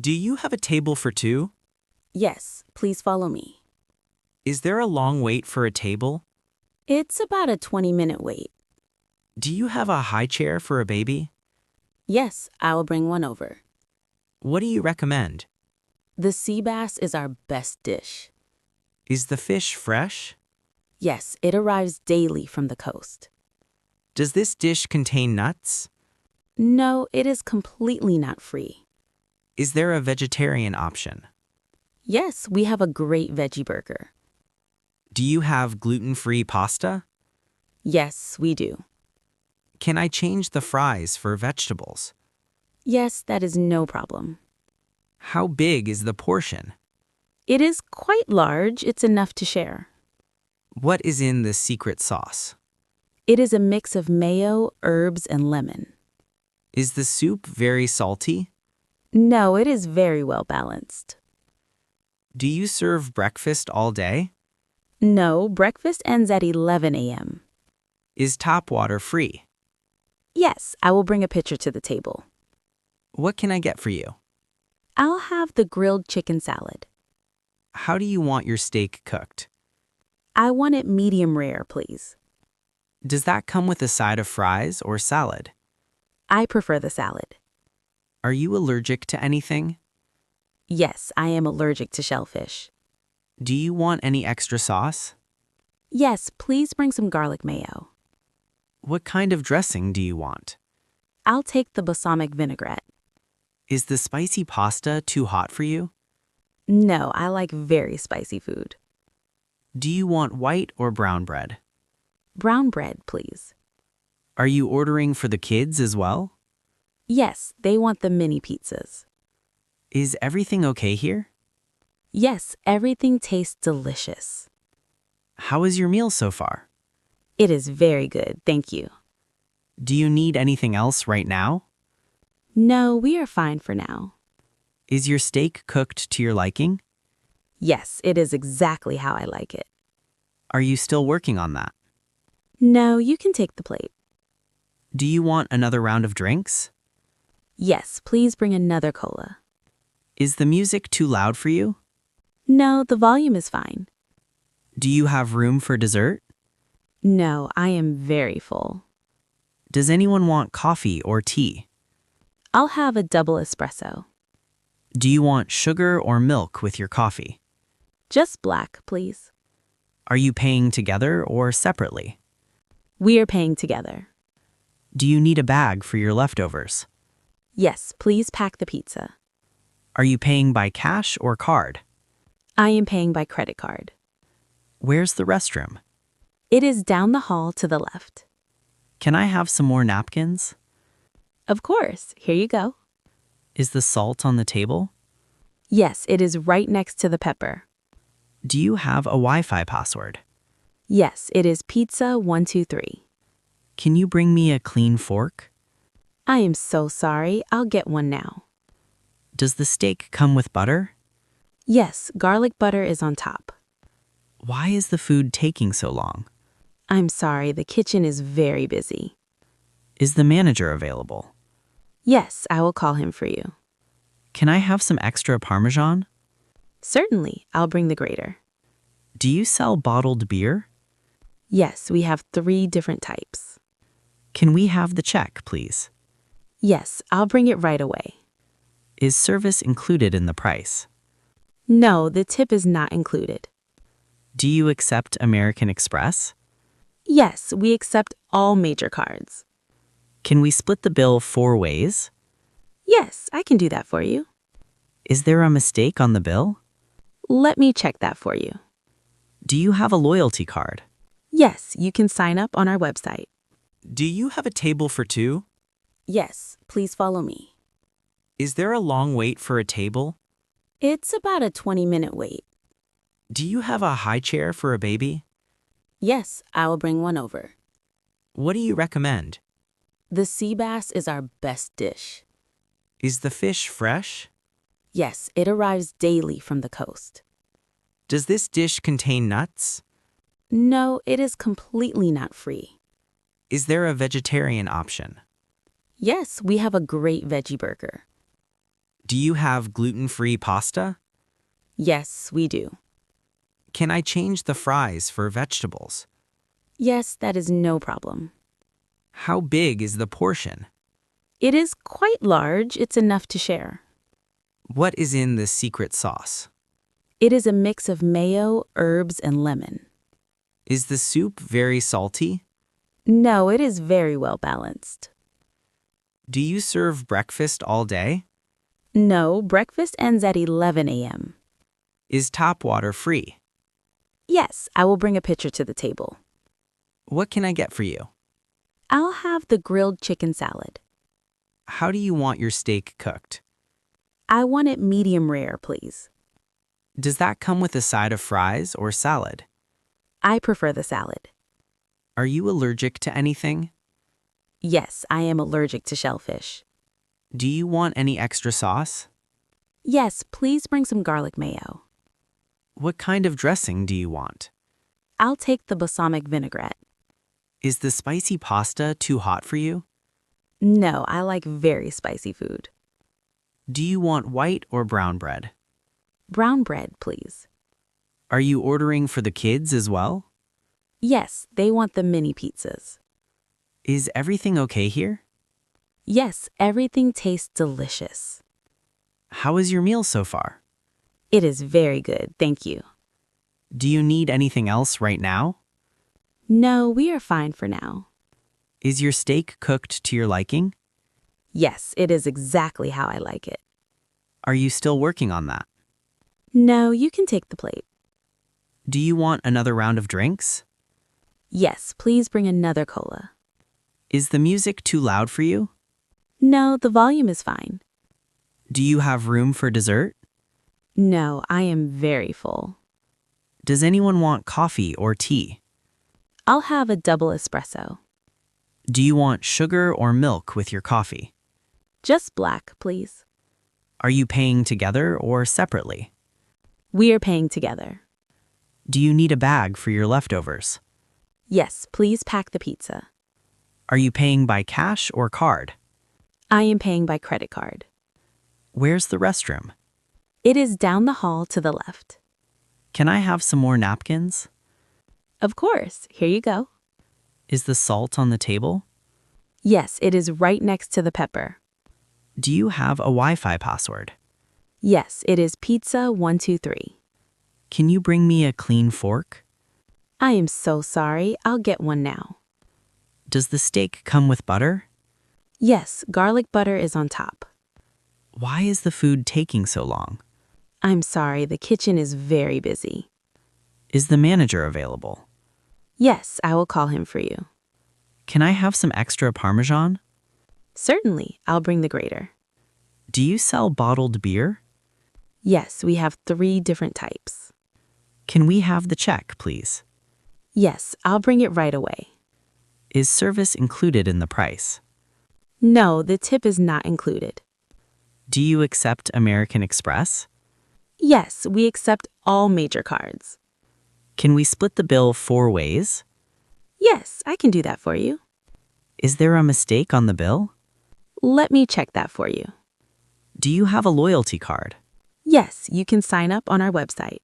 Do you have a table for two? Yes, please follow me. Is there a long wait for a table? It's about a 20-minute wait. Do you have a high chair for a baby? Yes, I will bring one over. What do you recommend? The sea bass is our best dish. Is the fish fresh? Yes, it arrives daily from the coast. Does this dish contain nuts? No, it is completely nut-free. Is there a vegetarian option? Yes, we have a great veggie burger. Do you have gluten-free pasta? Yes, we do. Can I change the fries for vegetables? Yes, that is no problem. How big is the portion? It is quite large. It's enough to share. What is in the secret sauce? It is a mix of mayo, herbs, and lemon. Is the soup very salty? No, it is very well balanced. Do you serve breakfast all day? No, breakfast ends at 11 a.m. Is tap water free? Yes, I will bring a pitcher to the table. What can I get for you? I'll have the grilled chicken salad. How do you want your steak cooked? I want it medium rare, please. Does that come with a side of fries or salad? I prefer the salad. Are you allergic to anything? Yes, I am allergic to shellfish. Do you want any extra sauce? Yes, please bring some garlic mayo. What kind of dressing do you want? I'll take the balsamic vinaigrette. Is the spicy pasta too hot for you? No, I like very spicy food. Do you want white or brown bread? Brown bread, please. Are you ordering for the kids as well? Yes, they want the mini pizzas. Is everything okay here? Yes, everything tastes delicious. How is your meal so far? It is very good, thank you. Do you need anything else right now? No, we are fine for now. Is your steak cooked to your liking? Yes, it is exactly how I like it. Are you still working on that? No, you can take the plate. Do you want another round of drinks? Yes, please bring another cola. Is the music too loud for you? No, the volume is fine. Do you have room for dessert? No, I am very full. Does anyone want coffee or tea? I'll have a double espresso. Do you want sugar or milk with your coffee? Just black, please. Are you paying together or separately? We are paying together. Do you need a bag for your leftovers? Yes, please pack the pizza. Are you paying by cash or card? I am paying by credit card. Where's the restroom? It is down the hall to the left. Can I have some more napkins? Of course, here you go. Is the salt on the table? Yes, it is right next to the pepper. Do you have a Wi-Fi password? Yes, it is pizza 123. Can you bring me a clean fork? I am so sorry, I'll get one now. Does the steak come with butter? Yes, garlic butter is on top. Why is the food taking so long? I'm sorry, the kitchen is very busy. Is the manager available? Yes, I will call him for you. Can I have some extra Parmesan? Certainly, I'll bring the grater. Do you sell bottled beer? Yes, we have 3 different types. Can we have the check, please? Yes, I'll bring it right away. Is service included in the price? No, the tip is not included. Do you accept American Express? Yes, we accept all major cards. Can we split the bill 4 ways? Yes, I can do that for you. Is there a mistake on the bill? Let me check that for you. Do you have a loyalty card? Yes, you can sign up on our website. Do you have a table for two? Yes, please follow me. Is there a long wait for a table? It's about a 20-minute wait. Do you have a high chair for a baby? Yes, I will bring one over. What do you recommend? The sea bass is our best dish. Is the fish fresh? Yes, it arrives daily from the coast. Does this dish contain nuts? No, it is completely nut-free. Is there a vegetarian option? Yes, we have a great veggie burger. Do you have gluten-free pasta? Yes, we do. Can I change the fries for vegetables? Yes, that is no problem. How big is the portion? It is quite large. It's enough to share. What is in the secret sauce? It is a mix of mayo, herbs, and lemon. Is the soup very salty? No, it is very well balanced. Do you serve breakfast all day? No, breakfast ends at 11 a.m. Is tap water free? Yes, I will bring a pitcher to the table. What can I get for you? I'll have the grilled chicken salad. How do you want your steak cooked? I want it medium rare, please. Does that come with a side of fries or salad? I prefer the salad. Are you allergic to anything? Yes, I am allergic to shellfish. Do you want any extra sauce? Yes, please bring some garlic mayo. What kind of dressing do you want? I'll take the balsamic vinaigrette. Is the spicy pasta too hot for you? No, I like very spicy food. Do you want white or brown bread? Brown bread, please. Are you ordering for the kids as well? Yes, they want the mini pizzas. Is everything okay here? Yes, everything tastes delicious. How is your meal so far? It is very good, thank you. Do you need anything else right now? No, we are fine for now. Is your steak cooked to your liking? Yes, it is exactly how I like it. Are you still working on that? No, you can take the plate. Do you want another round of drinks? Yes, please bring another cola. Is the music too loud for you? No, the volume is fine. Do you have room for dessert? No, I am very full. Does anyone want coffee or tea? I'll have a double espresso. Do you want sugar or milk with your coffee? Just black, please. Are you paying together or separately? We are paying together. Do you need a bag for your leftovers? Yes, please pack the pizza. Are you paying by cash or card? I am paying by credit card. Where's the restroom? It is down the hall to the left. Can I have some more napkins? Of course, here you go. Is the salt on the table? Yes, it is right next to the pepper. Do you have a Wi-Fi password? Yes, it is pizza 123. Can you bring me a clean fork? I am so sorry, I'll get one now. Does the steak come with butter? Yes, garlic butter is on top. Why is the food taking so long? I'm sorry, the kitchen is very busy. Is the manager available? Yes, I will call him for you. Can I have some extra Parmesan? Certainly, I'll bring the grater. Do you sell bottled beer? Yes, we have 3 different types. Can we have the check, please? Yes, I'll bring it right away. Is service included in the price? No, the tip is not included. Do you accept American Express? Yes, we accept all major cards. Can we split the bill 4 ways? Yes, I can do that for you. Is there a mistake on the bill? Let me check that for you. Do you have a loyalty card? Yes, you can sign up on our website.